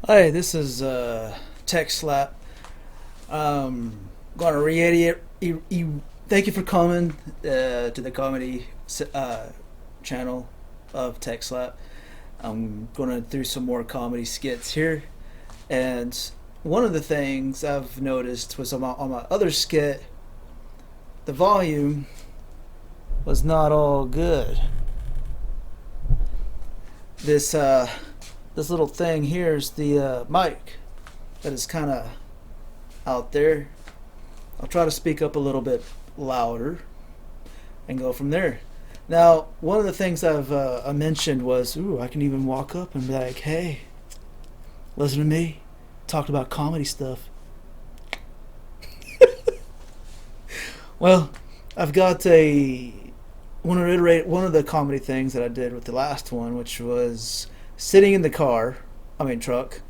Hi, this is Tech Slap. Going to reiterate. Thank you for coming to the comedy channel of Tech Slap. I'm going to do some more comedy skits here, and one of the things I've noticed was on my other skit, the volume was not all good. This this little thing here is the mic that is kind of out there. I'll try to speak up a little bit louder and go from there. Now, one of the things I mentioned was, ooh, I can even walk up and be like, hey, listen to me. Talked about comedy stuff. Well, I've got a want to reiterate one of the comedy things that I did with the last one, which was sitting in the car, truck,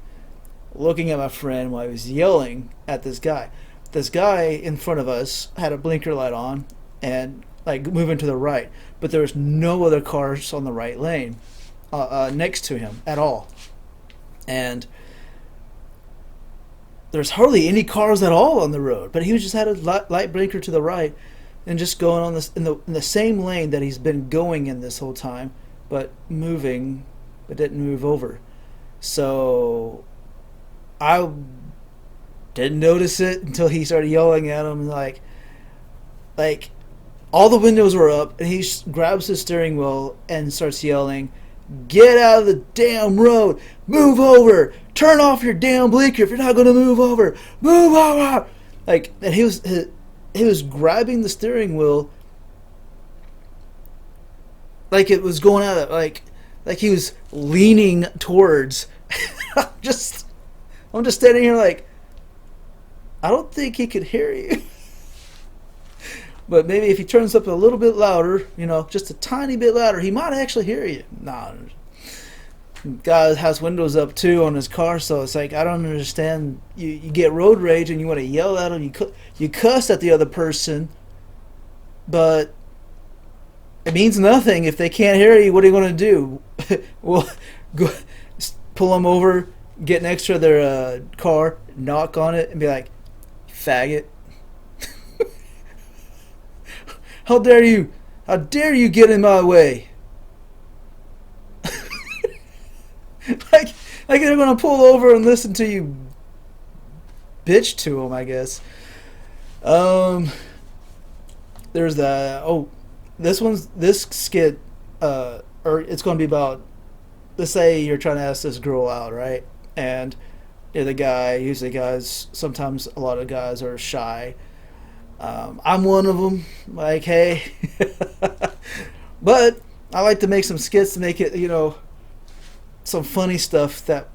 looking at my friend while he was yelling at this guy. This guy in front of us had a blinker light on and like moving to the right, but there was no other cars on the right lane next to him at all, and there's hardly any cars at all on the road. But he was just had a light blinker to the right and just going on this in the same lane that he's been going in this whole time, but moving, but didn't move over. So I didn't notice it until he started yelling at him like all the windows were up, and he grabs his steering wheel and starts yelling, "Get out of the damn road! Move over! Turn off your damn blinker if you're not gonna move over! Move over!" Like, and he was grabbing the steering wheel like it was going out of, like he was leaning towards. just I'm just standing here like, I don't think he could hear you. But maybe if he turns up a little bit louder, just a tiny bit louder, he might actually hear you. Nah, guy has windows up too on his car, so it's like, I don't understand. You get road rage and you want to yell at him. You cuss at the other person, but it means nothing if they can't hear you. What are you going to do? Well, go pull them over, get next to their car, knock on it, and be like, "Faggot! How dare you? How dare you get in my way?" like, like they're gonna pull over and listen to you bitch to them, I guess. Um, there's the this skit, or it's gonna be about. Let's say you're trying to ask this girl out, right? And you're the guy. Usually, guys. Sometimes a lot of guys are shy. I'm one of them. Like, hey, but I like to make some skits to make it, some funny stuff that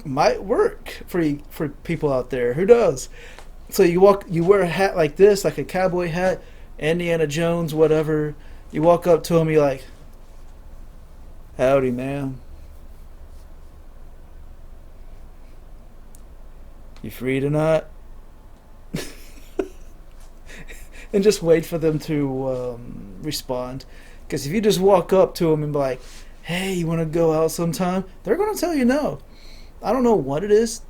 might work for people out there. Who does? So you wear a hat like this, like a cowboy hat, Indiana Jones, whatever. You walk up to him, you're like, "Howdy, ma'am. You free tonight?" And just wait for them to respond. Because if you just walk up to them and be like, "Hey, you want to go out sometime?" They're going to tell you no. I don't know what it is,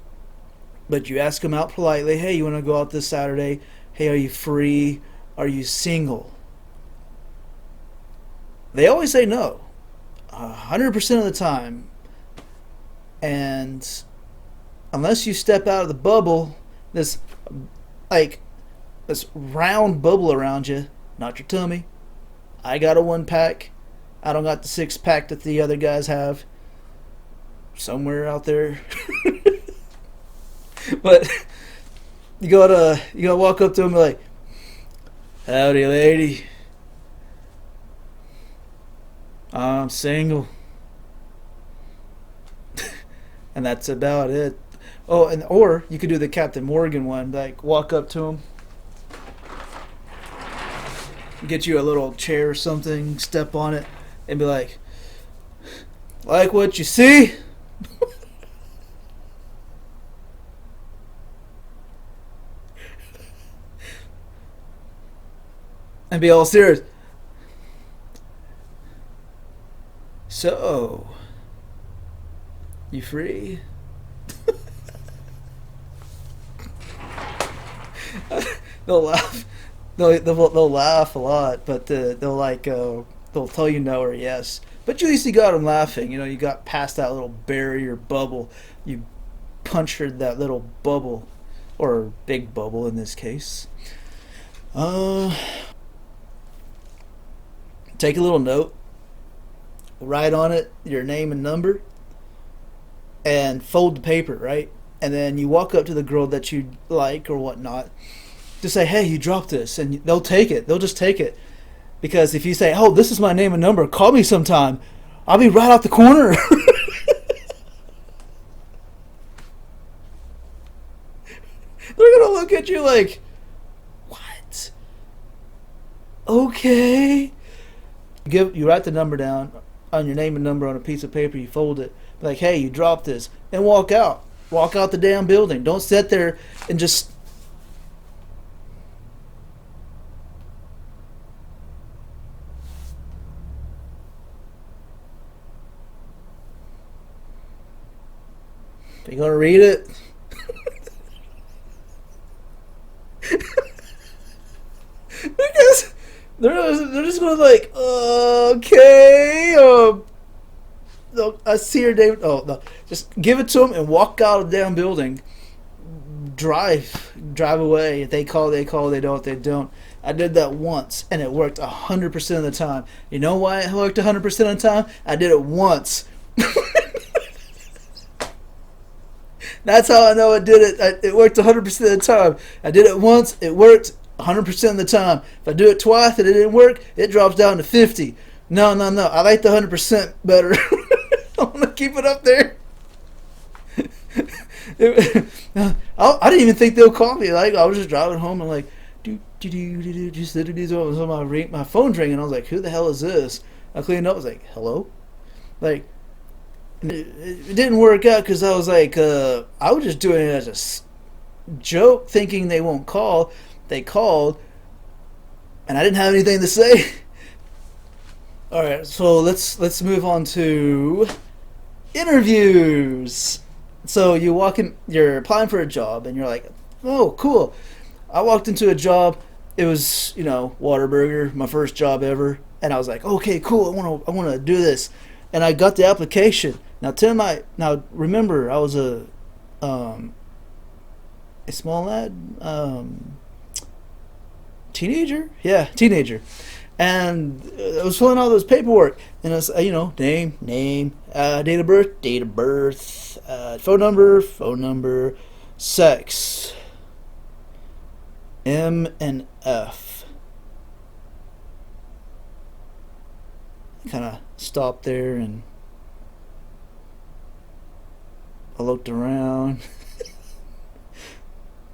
but you ask them out politely. "Hey, you want to go out this Saturday? Hey, are you free? Are you single?" They always say no, 100% of the time. And unless you step out of the bubble, this like this round bubble around you, not your tummy. I got a 1 pack. I don't got the 6 pack that the other guys have. Somewhere out there. But you gotta walk up to him and be like, "Howdy, lady. I'm single." And that's about it. Oh, and or you could do the Captain Morgan one. Like, walk up to him, get you a little chair or something, step on it, and be like what you see?" And be all serious. "So, you free? they'll laugh. They'll laugh a lot, but they'll tell you no or yes. But you at least you got them laughing. You know, you got past that little barrier bubble. You punctured that little bubble, or big bubble in this case. Uh, Take a little note, write on it your name and number, and fold the paper, right? And then you walk up to the girl that you like or whatnot, to say, "Hey, you dropped this," and they'll take it. They'll just take it because if you say, "Oh, this is my name and number. Call me sometime," I'll be right out the corner. They're gonna look at you like, "What? Okay." You write the number down on your name and number on a piece of paper. You fold it, like, "Hey, you dropped this," and walk out. Walk out the damn building. Don't sit there and just. Are you gonna read it? Because they're just going to like, okay, no, I see your name. Oh no, just give it to them and walk out of the damn building. Drive away. If they call, they call. They don't, they don't. I did that once, and it worked 100% of the time. You know why it worked 100% of the time? I did it once. That's how I know it did it. It worked 100% of the time. I did it once. It worked 100% of the time. If I do it twice and it didn't work, it drops down to 50. No, no, no. I like the 100% better. I want to keep it up there. I didn't even think they'll call me. Like I was just driving home and like, just my phone's ringing. I was like, who the hell is this? I cleaned up. I was like, hello, like. It didn't work out because I was like, I was just doing it as a joke, thinking they won't call. They called, and I didn't have anything to say. All right, so let's move on to interviews. So you're applying for a job, and you're like, oh, cool. I walked into a job. It was Whataburger, my first job ever, and I was like, okay, cool. I want to do this, and I got the application. Now remember, I was a small lad, teenager, and I was filling out this paperwork, and it's name, date of birth, phone number, sex, M and F. I kind of stopped there and I looked around.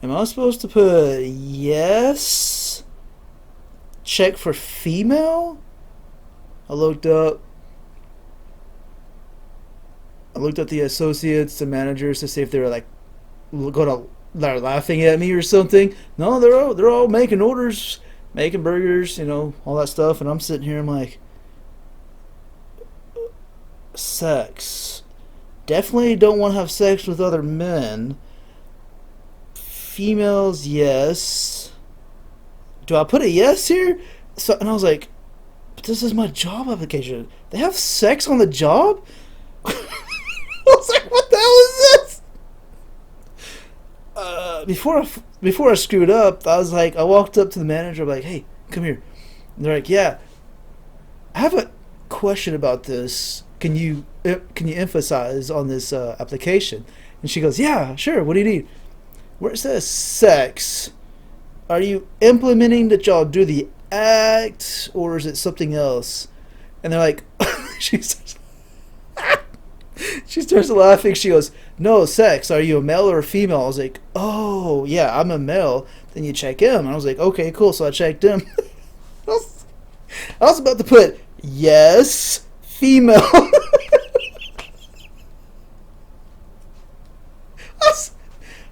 Am I supposed to put yes? Check for female? I looked up the associates, the managers to see if they were like they're laughing at me or something. No, they're all making orders, making burgers, all that stuff, and I'm sitting here. I'm like, sex. Definitely don't want to have sex with other men. Females, yes. Do I put a yes here? And I was like, but this is my job application. They have sex on the job? I was like, what the hell is this? Before I screwed up, I walked up to the manager. I'm like, hey, come here. And they're like, yeah, I have a question about this. Can you emphasize on this application? And she goes, yeah, sure. What do you need? Where it says sex, are you implementing that y'all do the act, or is it something else? And they're like, she starts laughing. She goes, no, sex. Are you a male or a female? I was like, oh, yeah, I'm a male. Then you check him. And I was like, okay, cool. So I checked him. I was about to put yes, female.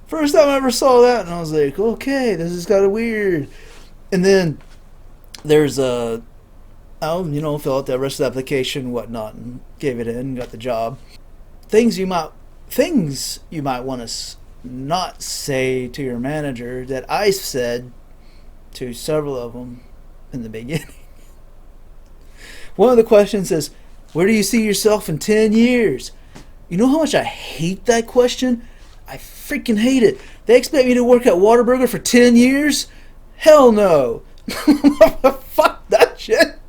First time I ever saw that, and I was like, okay, this is kind of weird. And then there's I'll fill out the rest of the application and whatnot, and gave it in, and got the job. Things you might want to not say to your manager that I said to several of them in the beginning. One of the questions is, where do you see yourself in 10 years? You know how much I hate that question? I freaking hate it. They expect me to work at Whataburger for 10 years? Hell no. Fuck that shit.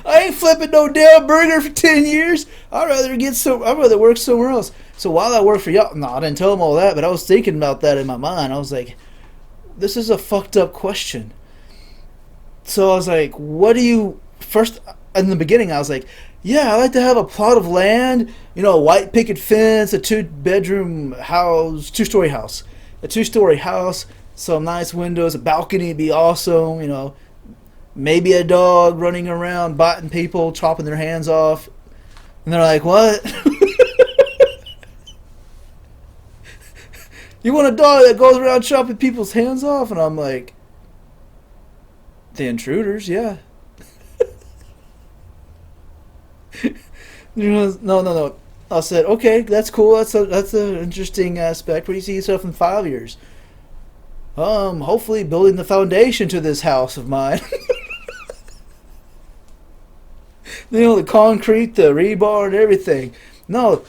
I ain't flipping no damn burger for 10 years. I'd rather work somewhere else. So while I work for y'all, no, I didn't tell them all that, but I was thinking about that in my mind. I was like, this is a fucked up question. So I was like, what do you, first, in the beginning, I was like, yeah, I like to have a plot of land, a white picket fence, a 2-bedroom house, 2-story house. A 2-story house, some nice windows, a balcony would be awesome, maybe a dog running around, biting people, chopping their hands off. And they're like, what? You want a dog that goes around chopping people's hands off? And I'm like, the intruders, yeah. No. I said, okay, that's cool. That's an interesting aspect. Where do you see yourself in 5 years? Hopefully building the foundation to this house of mine. The concrete, the rebar, and everything. No,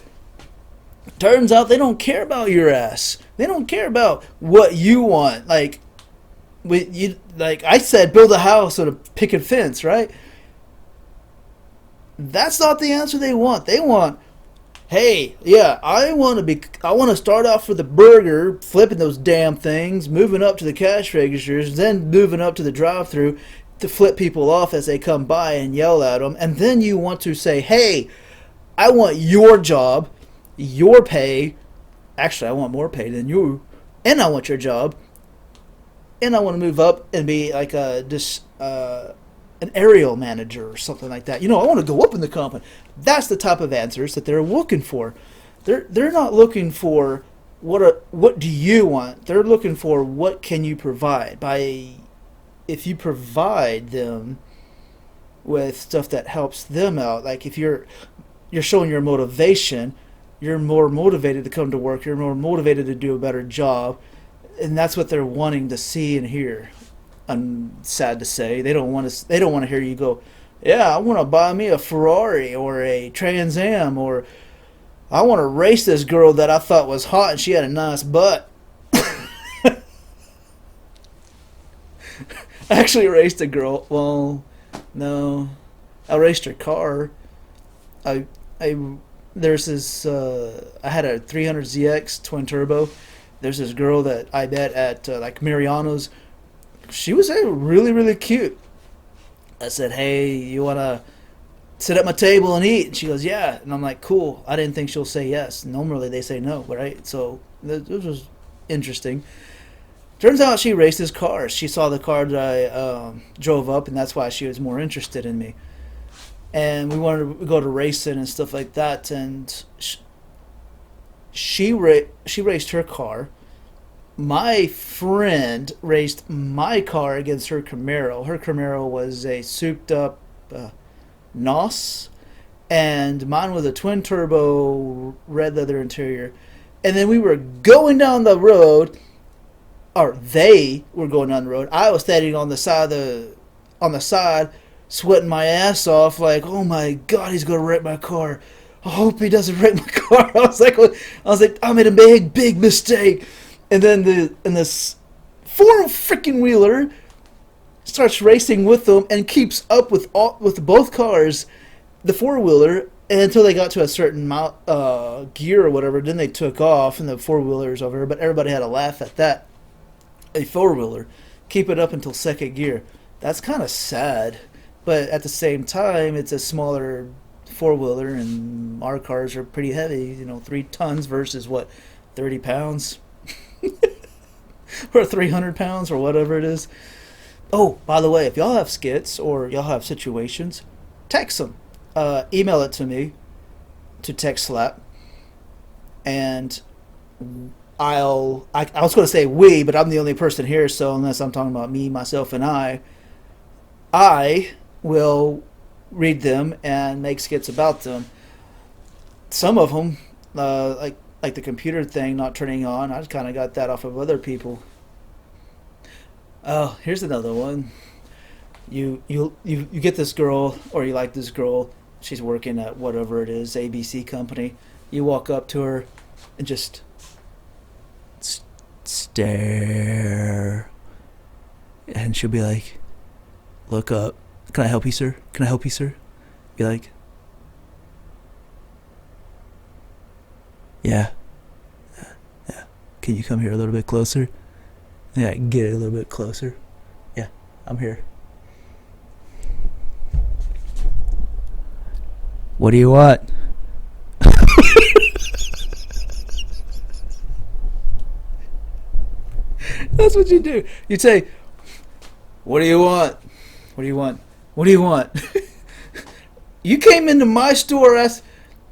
turns out they don't care about your ass. They don't care about what you want. Like I said, build a house with a picket fence, right? That's not the answer they want. They want, hey, yeah, I want to start off with a burger, flipping those damn things, moving up to the cash registers, then moving up to the drive-thru to flip people off as they come by and yell at them. And then you want to say, hey, I want your job, your pay. Actually, I want more pay than you. And I want your job. And I want to move up and be like an aerial manager or something like that. I want to go up in the company. That's the type of answers that they're looking for. They're not looking for what do you want. They're looking for what can you provide. If you provide them with stuff that helps them out, like if you're showing your motivation, you're more motivated to come to work. You're more motivated to do a better job, and that's what they're wanting to see and hear. I'm sad to say they don't want to hear you go, yeah, I want to buy me a Ferrari or a Trans Am, or I want to race this girl that I thought was hot and she had a nice butt. I actually raced a girl. Well, no, I raced her car. There's this. I had a 300ZX twin turbo. There's this girl that I met at like Mariano's. She was really, really cute. I said, hey, you want to sit at my table and eat? And she goes, yeah. And I'm like, cool. I didn't think she'll say yes. Normally they say no, right? So this was interesting. Turns out she raced his cars. She saw the car that I drove up, and that's why she was more interested in me. And we wanted to go to racing and stuff like that. And she raced her car. My friend raced my car against her Camaro. Her Camaro was a souped-up NOS, and mine was a twin-turbo red leather interior. And then we were going down the road, or they were going down the road. I was standing on the side, sweating my ass off, like, oh my God, he's gonna wreck my car. I hope he doesn't wreck my car. I was like, I made a big mistake. And then this 4-freaking-wheeler starts racing with them and keeps up with both cars, the 4-wheeler, until they got to a certain gear or whatever. Then they took off, and the 4-wheeler's over. But everybody had a laugh at that. A 4-wheeler, keep it up until second gear. That's kind of sad. But at the same time, it's a smaller 4-wheeler, and our cars are pretty heavy. 3 tons versus 30 pounds. Or 300 pounds or whatever it is. Oh, by the way, if y'all have skits or y'all have situations, text them. Email it to me to text slap, and I was going to say we, but I'm the only person here, so unless I'm talking about me, myself, and I will read them and make skits about them. Some of them, like the computer thing not turning on, I kind of got that off of other people. Oh, here's another one. You get this girl, or you like this girl. She's working at whatever it is, ABC company. You walk up to her and just stare, and she'll be like, "Look up. Can I help you, sir? Can I help you, sir?" Be like, "Yeah, yeah. Can you come here a little bit closer? Yeah, get it a little bit closer. Yeah, I'm here. What do you want?" That's what you do. You say, "What do you want? What do you want? What do you want?" You came into my store.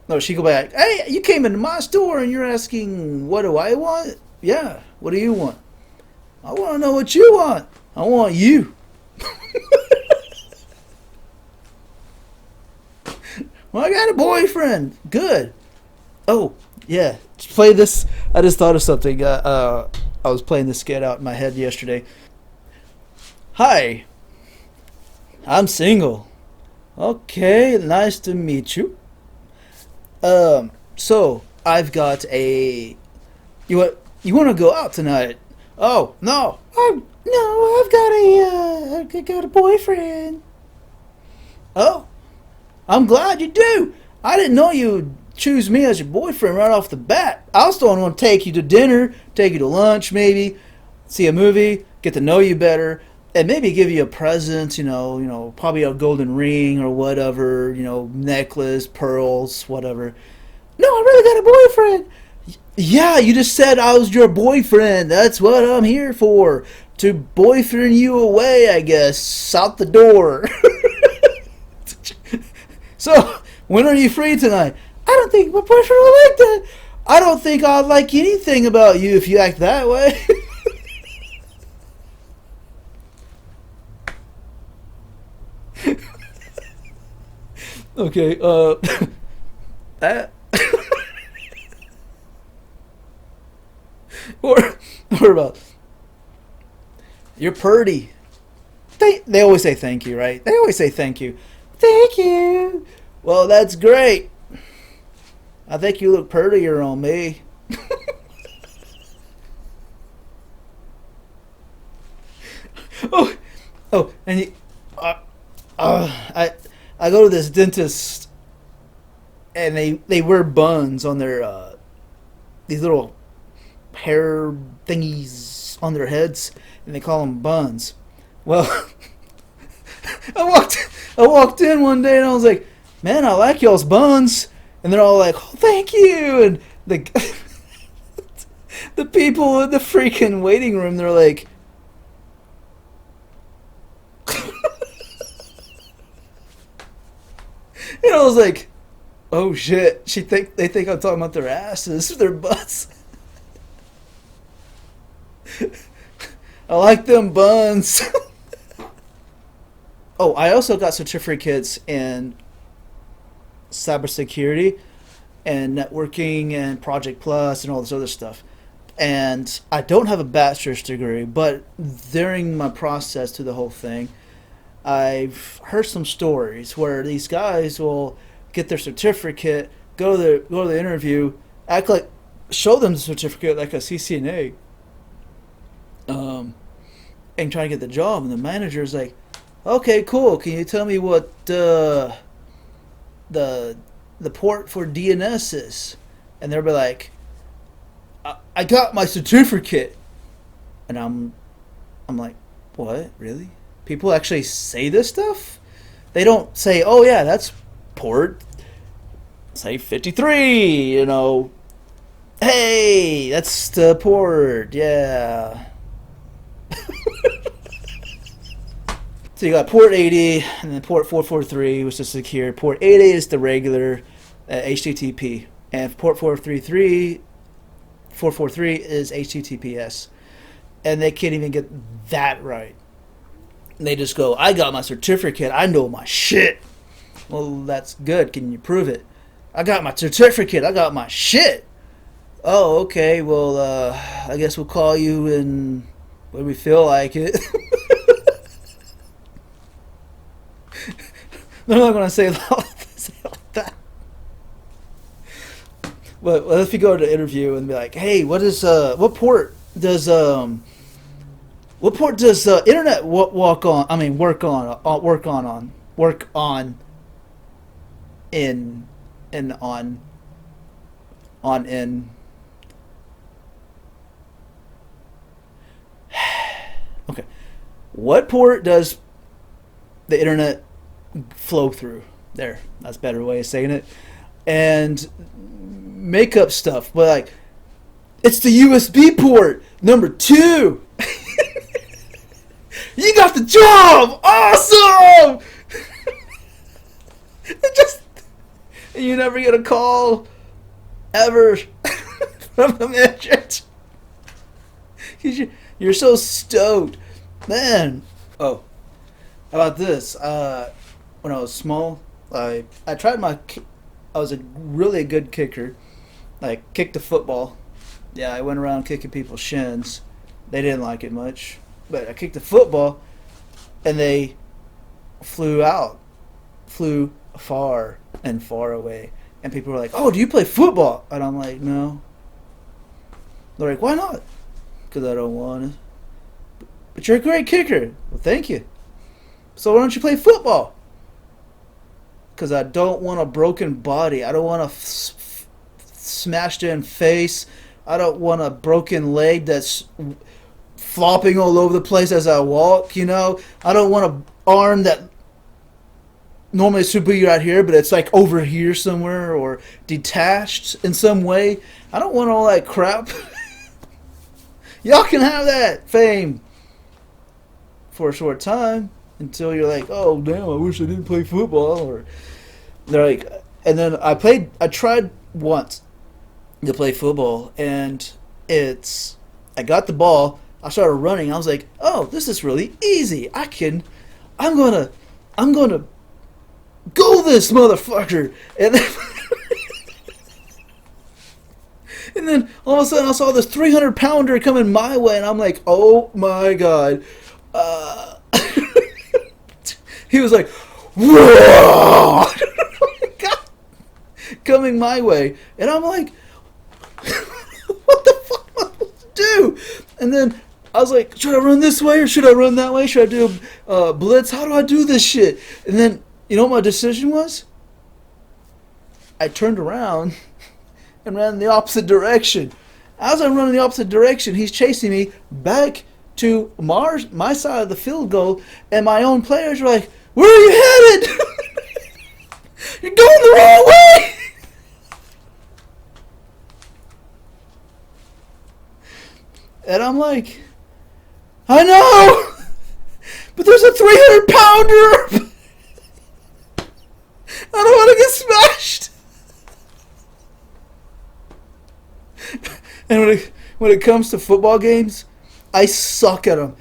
No, she go back. "Hey, you came into my store and you're asking, what do I want? Yeah, what do you want? I want to know what you want. I want you." "Well, I got a boyfriend." "Good. Oh, yeah. Play this." I just thought of something. I was playing this skit out in my head yesterday. "Hi, I'm single." "Okay, nice to meet you. So I've got a. You want to go out tonight?" "Oh no, I've got a boyfriend." "Oh, I'm glad you do. I didn't know you would choose me as your boyfriend right off the bat. I was still want to take you to dinner, take you to lunch, maybe see a movie, get to know you better, and maybe give you a present. Probably a golden ring or whatever. Necklace, pearls, whatever." "No, I really got a boyfriend." "Yeah, you just said I was your boyfriend. That's what I'm here for. To boyfriend you away, I guess, out the door." "So, when are you free tonight?" "I don't think my boyfriend will like that." "I don't think I'll like anything about you if you act that way." Okay, that. or, or about, "You're purty." They always say thank you, right? They always say thank you. "Thank you." "Well, that's great. I think you look prettier on me." Oh, and I go to this dentist, and they wear buns on their these little hair thingies on their heads, and they call them buns. Well, I walked in one day and I was like, "Man, I like y'all's buns." And they're all like, "Oh, thank you." And the the people in the freaking waiting room, they're like, and I was like, "Oh shit!" They think I'm talking about their asses, their butts. "I like them buns." Oh, I also got certificates in cybersecurity and networking and Project Plus and all this other stuff. And I don't have a bachelor's degree, but during my process to the whole thing, I've heard some stories where these guys will get their certificate, go to the interview, act like show them the certificate like a CCNA, um, and try to get the job. And the manager's like, "Okay, cool. Can you tell me what the port for DNS is?" And they'll be like, I got my certificate." And I'm like, "What? Really? People actually say this stuff? They don't say, 'Oh yeah, that's port, say 53, hey, that's the port, yeah.'" So you got port 80 and then port 443, which is secure. Port 80 is the regular HTTP, and port 443 is HTTPS. And they can't even get that right. They just go, "I got my certificate. I know my shit." Well, that's good. Can you prove it? "I got my certificate. I got my shit." "Oh, okay. Well, I guess we'll call you when we feel like it." They're not going to say like that. But what if you go to an interview and be like, "Hey, what port does internet walk on? I mean, work on in on in." Okay, what port does the internet flow through? There, that's a better way of saying it. And make up stuff, but like, it's the USB port number 2. You got the job! Awesome! You never get a call ever from the manager. You're so stoked, man. Oh, how about this? When I was small, I was a really good kicker. I kicked the football. Yeah, I went around kicking people's shins. They didn't like it much, but I kicked the football, and they flew far and far away. And people were like, "Oh, do you play football?" And I'm like, "No." They're like, "Why not?" "Because I don't want to." "But you're a great kicker." "Well, thank you." "So why don't you play football?" "Because I don't want a broken body. I don't want a smashed in face. I don't want a broken leg that's flopping all over the place as I walk, you know. I don't want an arm that normally should be right here, but it's like over here somewhere or detached in some way. I don't want all that crap." Y'all can have that fame for a short time until you're like, "Oh, damn, I wish I didn't play football." Or they're like, and then I tried once to play football, and I got the ball, I started running, I was like, "Oh, this is really easy. I'm gonna go this motherfucker." And then, and then all of a sudden I saw this 300-pounder coming my way, and I'm like, "Oh my god." He was like, "Whoa!" Coming my way, and I'm like, "What the fuck am I supposed to do?" And then I was like, "Should I run this way or should I run that way? Should I do a blitz? How do I do this shit?" And then, you know what my decision was? I turned around and ran in the opposite direction. As I'm running the opposite direction, he's chasing me back to my side of the field goal, and my own players are like, "Where are you headed?" "You're going the wrong way!" And I'm like, "I know! But there's a 300-pounder! I don't want to get smashed!" And when it comes to football games, I suck at them.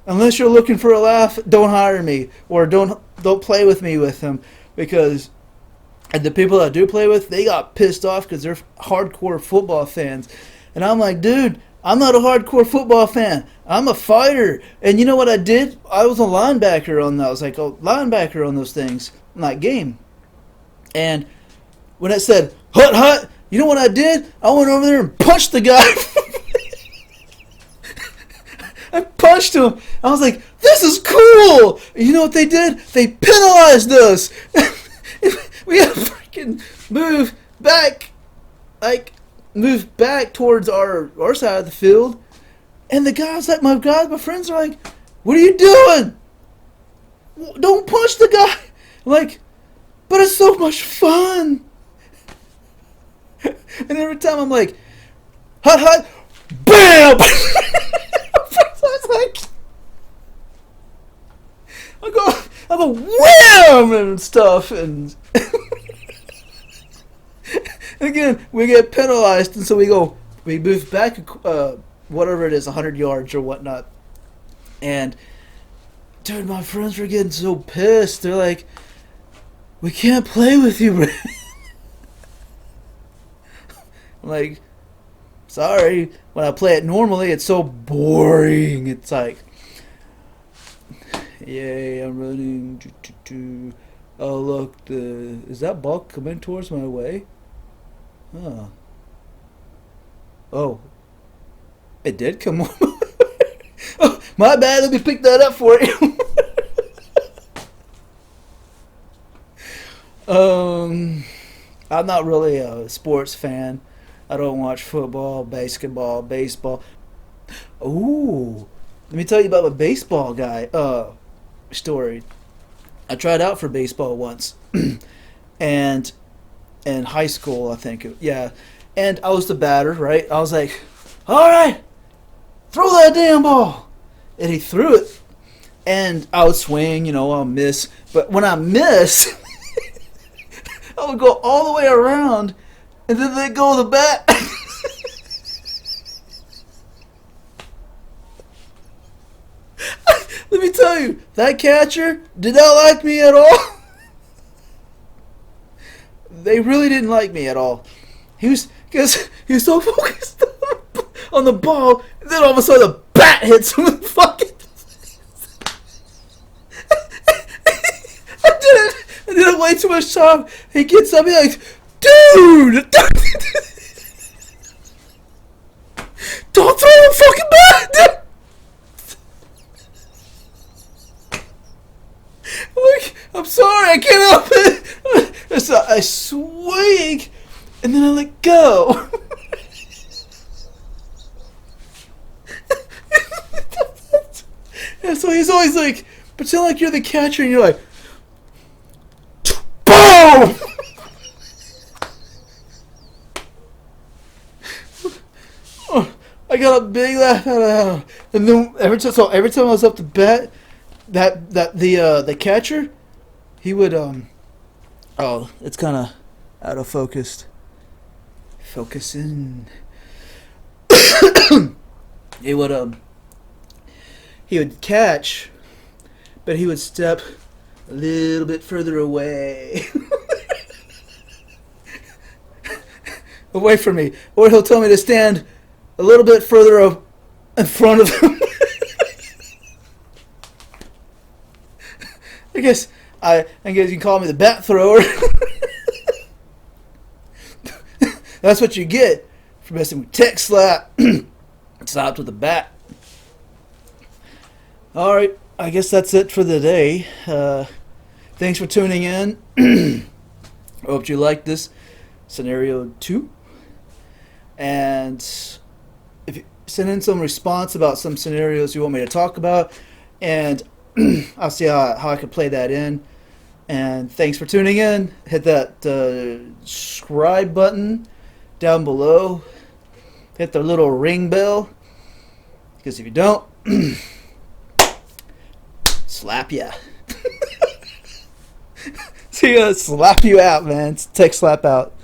Unless you're looking for a laugh, don't hire me. Or don't play with me with them. Because the people I do play with, they got pissed off because they're hardcore football fans. And I'm like, "Dude, I'm not a hardcore football fan. I'm a fighter." And you know what I did? I was a linebacker on that. I was like a linebacker on those things in that game. And when it said, "Hut, hut," you know what I did? I went over there and punched the guy. I punched him. I was like, "This is cool." And you know what they did? They penalized us. We had to freaking move back towards our side of the field, and the guys, like my friends are like, "What are you doing? Don't punch the guy." I'm like, "But it's so much fun." And every time I'm like, "Hut, hut," bam! I was like, I go wham and stuff, and again, we get penalized, and so we move back, whatever it is, 100 yards or whatnot. And, dude, my friends were getting so pissed. They're like, "We can't play with you, bro." I'm like, "Sorry. When I play it normally, it's so boring." It's like, "Yay, I'm running. Oh look, is that ball coming towards my way? Huh. Oh, it did come on. Oh, my bad. Let me pick that up for you. um, I'm not really a sports fan. I don't watch football, basketball, baseball. Ooh, let me tell you about a baseball guy story. I tried out for baseball once, and in high school, I think. Yeah, and I was the batter, right? I was like, "All right, throw that damn ball," and he threw it, and I would swing, I'll miss, but when I miss, I would go all the way around, and then they go to the bat. Let me tell you, that catcher did not like me at all. They really didn't like me at all. Because he was so focused on the ball, and then all of a sudden the bat hits him with fucking. I didn't wait too much time. He gets up, he's like, dude, don't throw the fucking bat, dude. Like, I'm sorry, I can't help it. So I swing, and then I let go. And so he's always like, pretend like you're the catcher, and you're like, boom! I got a big laugh out of that. And then every time I was up to bat, the catcher, he would oh, it's kind of out of focus. Focusing. he would he would catch, but he would step a little bit further away. Away from me, or he'll tell me to stand a little bit further up in front of him. I guess you can call me the bat thrower. That's what you get for messing with tech slap. Stopped with the bat. All right, I guess that's it for the day. Thanks for tuning in. I hope you liked this scenario 2. And if you send in some response about some scenarios you want me to talk about, and I'll see how I can play that in. And thanks for tuning in. Hit that subscribe button down below. Hit the little ring bell, because if you don't, slap ya. See ya, slap you out, man. Tech slap out.